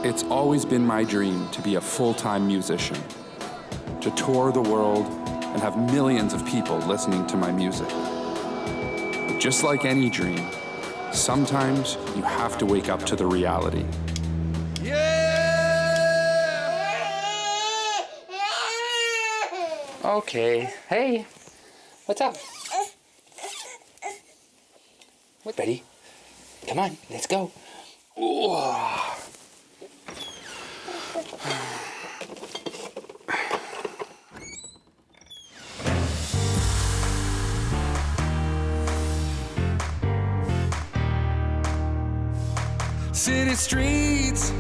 It's always been my dream to be a full-time musician, to tour the world and have millions of people listening to my music. But just like any dream, sometimes you have to wake up to the reality. Okay. Hey, what's up? What, buddy? Come on, let's go. Ooh. City streets,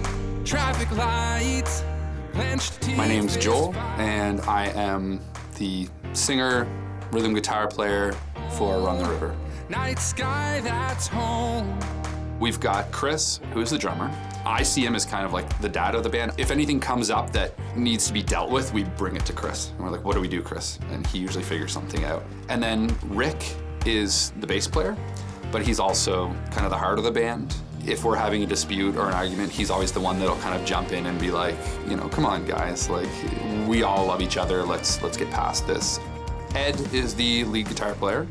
traffic lights. My name's Joel, and I am the singer, rhythm guitar player for Run the River. Night sky that's home. We've got Chris, who's the drummer. I see him as kind of like the dad of the band. If anything comes up that needs to be dealt with, we bring it to Chris. And we're like, what do we do, Chris? And he usually figures something out. And then Rick is the bass player, but he's also kind of the heart of the band. If we're having a dispute or an argument, he's always the one that'll kind of jump in and be like, you know, come on guys, like we all love each other, let's get past this. Ed is the lead guitar player.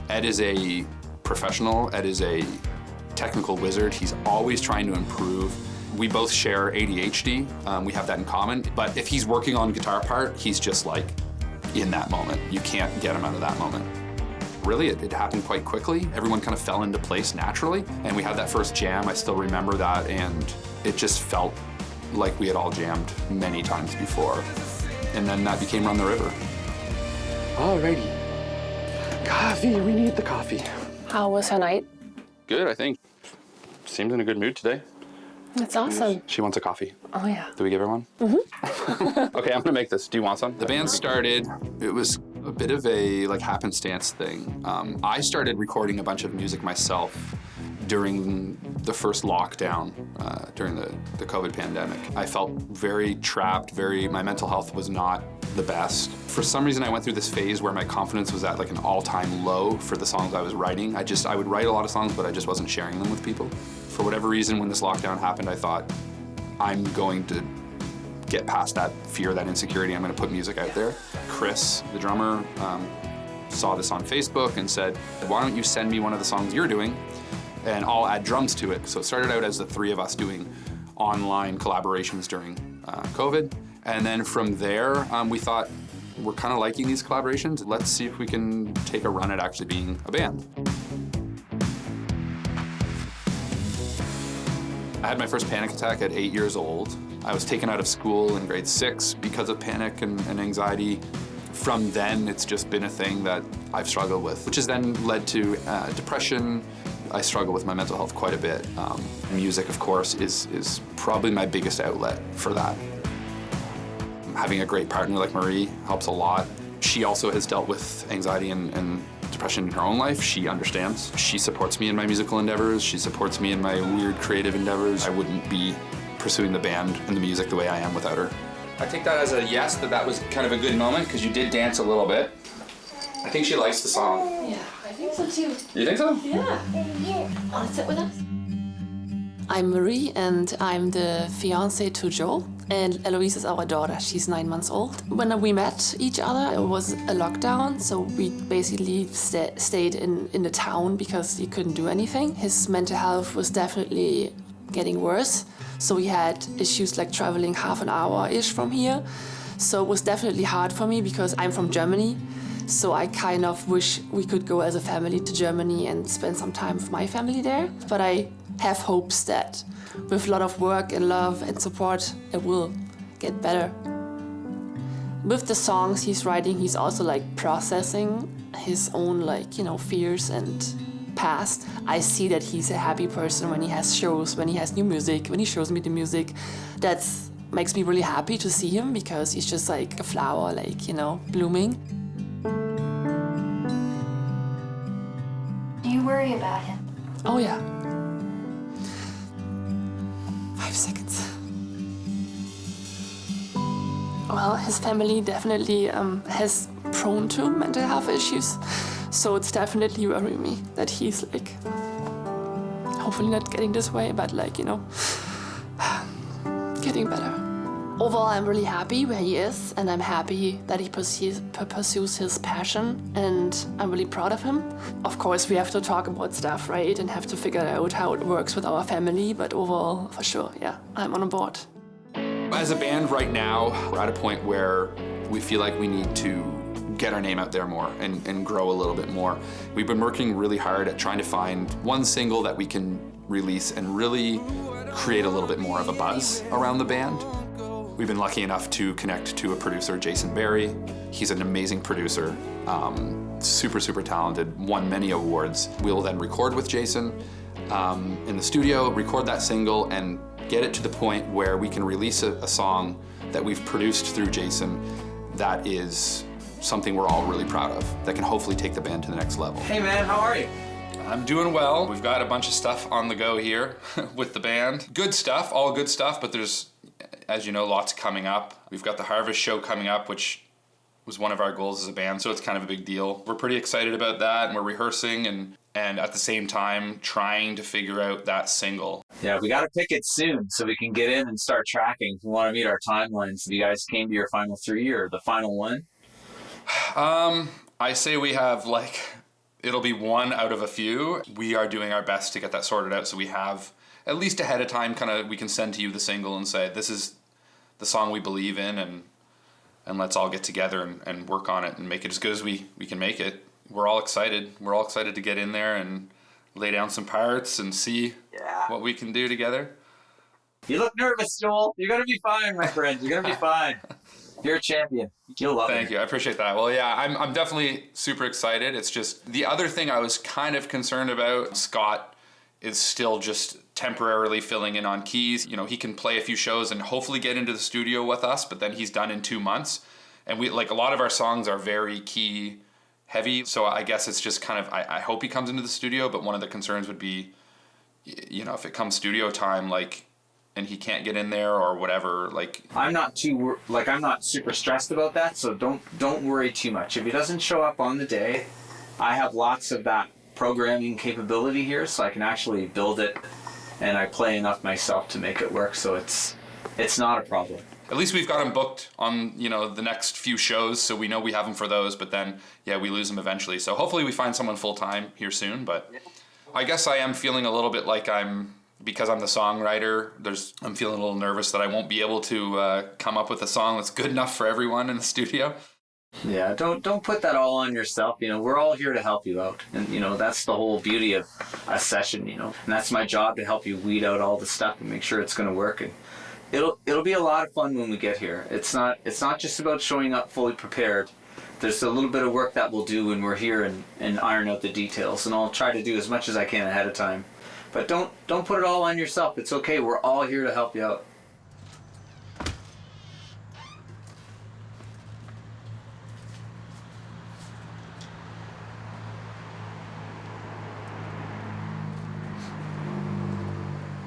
Ed is a professional, Ed is a technical wizard. He's always trying to improve. We both share ADHD, we have that in common, but if he's working on guitar part, he's just like in that moment. You can't get him out of that moment. Really, it happened quite quickly. Everyone kind of fell into place naturally, and we had that first jam. I still remember that, and it just felt like we had all jammed many times before. And then that became Run the River. Alrighty. Coffee, we need the coffee. How was her night? Good, I think. Seems in a good mood today. That's awesome. She wants a coffee. Oh, yeah. Do we give her one? Mm-hmm. Okay, I'm gonna make this. Do you want some? The band started, it was a bit of a like happenstance thing. I started recording a bunch of music myself during the first lockdown, during the COVID pandemic. I felt very trapped, my mental health was not the best. For some reason, I went through this phase where my confidence was at like an all-time low for the songs I was writing. I would write a lot of songs, but I just wasn't sharing them with people. For whatever reason, when this lockdown happened, I thought, I'm going to get past that fear, that insecurity. I'm going to put music out there. Chris, the drummer, saw this on Facebook and said, why don't you send me one of the songs you're doing and I'll add drums to it. So it started out as the three of us doing online collaborations during COVID. And then from there, we thought, we're kind of liking these collaborations. Let's see if we can take a run at actually being a band. I had my first panic attack at 8 years old. I was taken out of school in grade 6 because of panic and anxiety. From then, it's just been a thing that I've struggled with, which has then led to depression. I struggle with my mental health quite a bit. Music, of course, is probably my biggest outlet for that. Having a great partner like Marie helps a lot. She also has dealt with anxiety and depression in her own life. She understands. She supports me in my musical endeavors. She supports me in my weird creative endeavors. I wouldn't be pursuing the band and the music the way I am without her. I take that as a yes, that was kind of a good moment, because you did dance a little bit. I think she likes the song. Yeah, I think so too. You think so? Yeah. Want to sit with us? I'm Marie, and I'm the fiancée to Joel. And Eloise is our daughter. She's 9 months old. When we met each other, it was a lockdown, so we basically stayed in the town because he couldn't do anything. His mental health was definitely getting worse, so we had issues like traveling half an hour-ish from here. So it was definitely hard for me because I'm from Germany, so I kind of wish we could go as a family to Germany and spend some time with my family there. But I have hopes that with a lot of work and love and support, it will get better. With the songs he's writing, he's also like processing his own fears and past. I see that he's a happy person when he has shows, when he has new music, when he shows me the music. That makes me really happy to see him because he's just like a flower, blooming. Do you worry about him? Oh yeah. 5 seconds. Well, his family definitely has prone to mental health issues, so it's definitely worrying me that he's hopefully not getting this way, but getting better. Overall, I'm really happy where he is, and I'm happy that he pursues his passion, and I'm really proud of him. Of course, we have to talk about stuff, right, and have to figure out how it works with our family, but overall, for sure, yeah, I'm on board. As a band right now, we're at a point where we feel like we need to get our name out there more and grow a little bit more. We've been working really hard at trying to find one single that we can release and really create a little bit more of a buzz around the band. We've been lucky enough to connect to a producer, Jason Barry. He's an amazing producer, super talented, won many awards. We will then record with Jason in the studio, record that single, and get it to the point where we can release a song that we've produced through Jason that is something we're all really proud of, that can hopefully take the band to the next level. Hey man, how are you? I'm doing well. We've got a bunch of stuff on the go here with the band. Good stuff, all good stuff, but there's, as you know, lots coming up. We've got the Harvest show coming up, which was one of our goals as a band, so it's kind of a big deal. We're pretty excited about that, and we're rehearsing and at the same time trying to figure out that single. Yeah, we got to pick it soon so we can get in and start tracking. We want to meet our timelines. Have you guys came to your final 3 or the final one? I say we have it'll be one out of a few. We are doing our best to get that sorted out so we have at least ahead of time we can send to you the single and say this is the song we believe in and let's all get together and work on it and make it as good as we can make it. We're all excited. We're all excited to get in there and lay down some parts and see what we can do together. You look nervous, Joel. You're going to be fine, my friend. You're going to be fine. You're a champion. You'll love it. Thank you. I appreciate that. Well, yeah, I'm definitely super excited. It's just the other thing I was kind of concerned about, Scott is still just temporarily filling in on keys. You know, he can play a few shows and hopefully get into the studio with us, but then he's done in 2 months. And we a lot of our songs are very key heavy. So I guess it's just kind of, I hope he comes into the studio, but one of the concerns would be, you know, if it comes studio time, and he can't get in there or whatever, I'm not super stressed about that, so don't worry too much. If he doesn't show up on the day, I have lots of that programming capability here, so I can actually build it, and I play enough myself to make it work, so it's not a problem. At least we've got him booked on, the next few shows, so we know we have him for those, but then, we lose him eventually. So hopefully we find someone full-time here soon, but I guess I am feeling a little bit like because I'm the songwriter, I'm feeling a little nervous that I won't be able to come up with a song that's good enough for everyone in the studio. Yeah, don't put that all on yourself. We're all here to help you out, and that's the whole beauty of a session. And that's my job, to help you weed out all the stuff and make sure it's going to work. And it'll be a lot of fun when we get here. It's not just about showing up fully prepared. There's a little bit of work that we'll do when we're here and iron out the details, and I'll try to do as much as I can ahead of time. But don't put it all on yourself. It's okay. We're all here to help you out.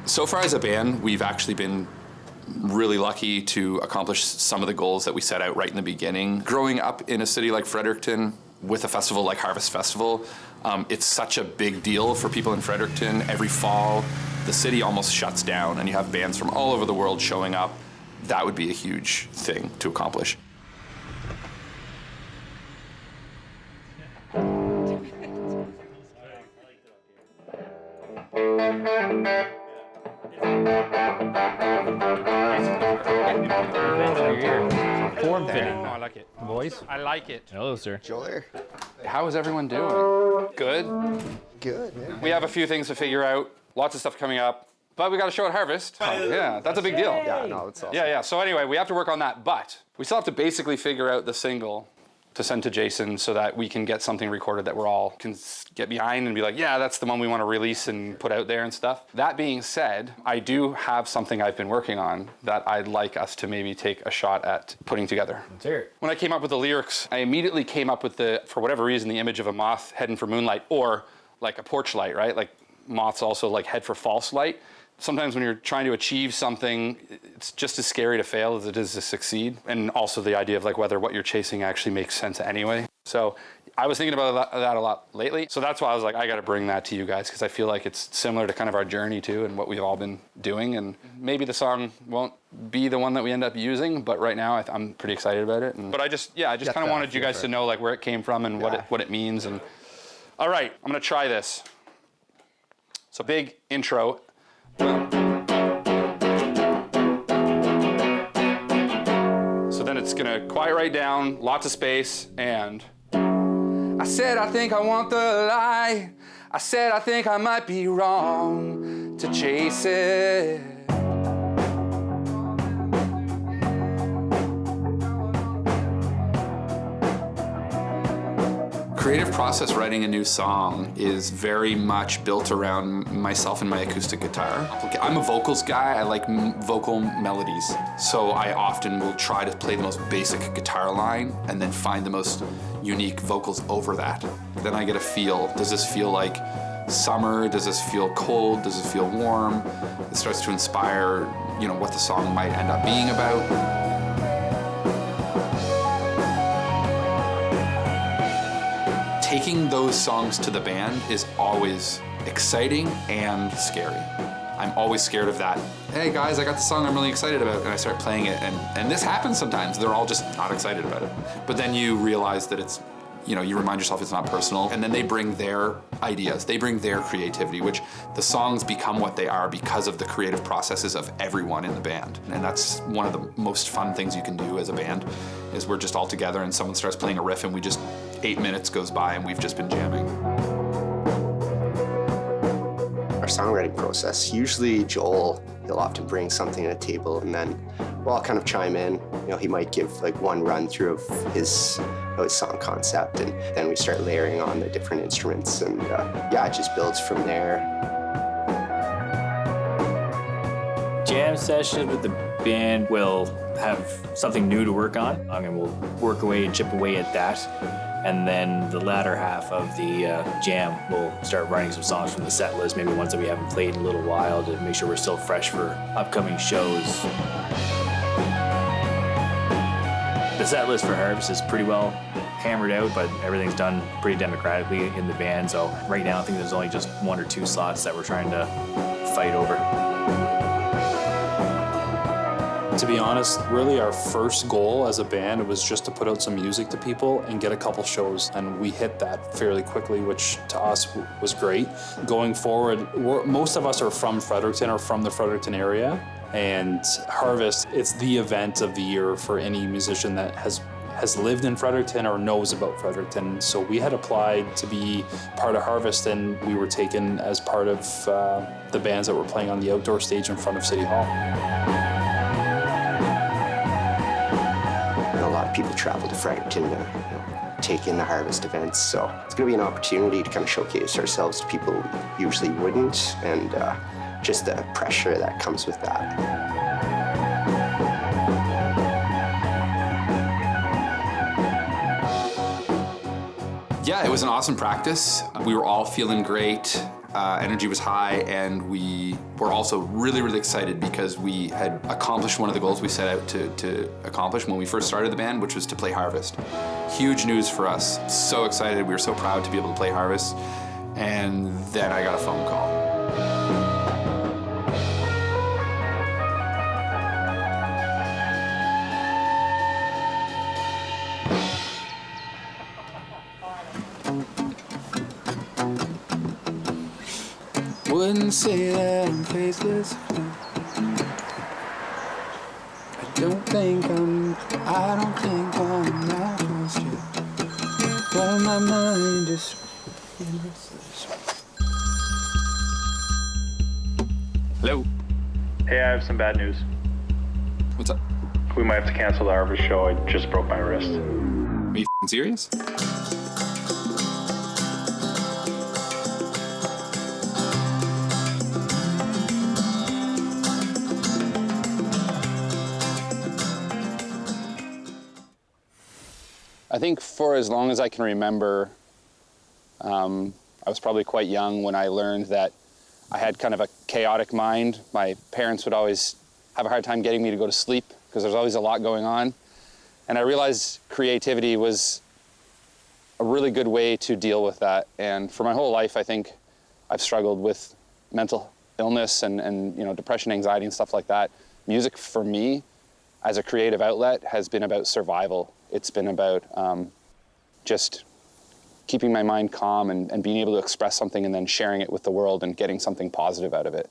So far as a band, we've actually been really lucky to accomplish some of the goals that we set out right in the beginning. Growing up in a city like Fredericton with a festival like Harvest Festival, it's such a big deal for people in Fredericton. Every fall, the city almost shuts down and you have bands from all over the world showing up. That would be a huge thing to accomplish. Form fitting. Oh, I like it. Boys? I like it. Hello, sir. Joel. How is everyone doing? Good? Good, man. We have a few things to figure out. Lots of stuff coming up. But we got a show at Harvest. Yeah, that's a big deal. Yeah, no, it's awesome. Yeah. So anyway, we have to work on that. But we still have to basically figure out the single to send to Jason so that we can get something recorded that we're all can get behind and be like, yeah, that's the one we want to release and put out there and stuff. That being said, I do have something I've been working on that I'd like us to maybe take a shot at putting together. Let's hear it. When I came up with the lyrics, I immediately came up with for whatever reason, the image of a moth heading for moonlight, or like a porch light, right? Like moths also head for false light. Sometimes when you're trying to achieve something, it's just as scary to fail as it is to succeed. And also the idea of whether what you're chasing actually makes sense anyway. So I was thinking about that a lot lately. So that's why I was like, I got to bring that to you guys, because I feel like it's similar to kind of our journey too and what we've all been doing. And maybe the song won't be the one that we end up using, but right now I'm pretty excited about it. But I just kind of wanted you guys to know like where it came from and what it means. And all right, I'm gonna try this. So big intro. So then it's gonna quiet right down, lots of space, and I said I think I want the lie. I said I think I might be wrong to chase it. Creative process writing a new song is very much built around myself and my acoustic guitar. I'm a vocals guy, I like vocal melodies. So I often will try to play the most basic guitar line and then find the most unique vocals over that. Then I get a feel. Does this feel like summer? Does this feel cold? Does it feel warm? It starts to inspire, what the song might end up being about. Taking those songs to the band is always exciting and scary. I'm always scared of that. Hey guys, I got the song I'm really excited about, and I start playing it, and this happens sometimes. They're all just not excited about it. But then you realize that it's, you remind yourself it's not personal, and then they bring their ideas, they bring their creativity, which the songs become what they are because of the creative processes of everyone in the band. And that's one of the most fun things you can do as a band, is we're just all together and someone starts playing a riff and 8 minutes goes by and we've just been jamming. Our songwriting process, usually Joel, he'll often bring something to the table and then we'll all kind of chime in. He might give like one run through of his song concept, and then we start layering on the different instruments, and it just builds from there. Jam session with the band will have something new to work on, and we'll work away and chip away at that. And then the latter half of the jam, we'll start writing some songs from the set list, maybe ones that we haven't played in a little while, to make sure we're still fresh for upcoming shows. The set list for Harvest is pretty well hammered out, but everything's done pretty democratically in the band. So right now I think there's only just 1 or 2 slots that we're trying to fight over. To be honest, really our first goal as a band was just to put out some music to people and get a couple shows, and we hit that fairly quickly, which to us was great. Going forward, most of us are from Fredericton or from the Fredericton area, and Harvest, it's the event of the year for any musician that has lived in Fredericton or knows about Fredericton. So we had applied to be part of Harvest, and we were taken as part of the bands that were playing on the outdoor stage in front of City Hall. A lot of people travel to Fredericton to take in the Harvest events, so it's going to be an opportunity to kind of showcase ourselves to people we usually wouldn't, and just the pressure that comes with that. Yeah, it was an awesome practice. We were all feeling great. Energy was high, and we were also really, really excited because we had accomplished one of the goals we set out to accomplish when we first started the band, which was to play Harvest. Huge news for us. So excited. We were so proud to be able to play Harvest. And then I got a phone call. Wouldn't say that I'm faceless. I don't think I'm natural straight. But my mind is restless. Hello. Hey, I have some bad news. What's up? We might have to cancel the Harvest show. I just broke my wrist. Are you serious? I think for as long as I can remember, I was probably quite young when I learned that I had kind of a chaotic mind. My parents would always have a hard time getting me to go to sleep because there's always a lot going on. And I realized creativity was a really good way to deal with that. And for my whole life, I think I've struggled with mental illness and you know, depression, anxiety, and stuff like that. Music for me, as a creative outlet, has been about survival. It's been about just keeping my mind calm and being able to express something and then sharing it with the world and getting something positive out of it.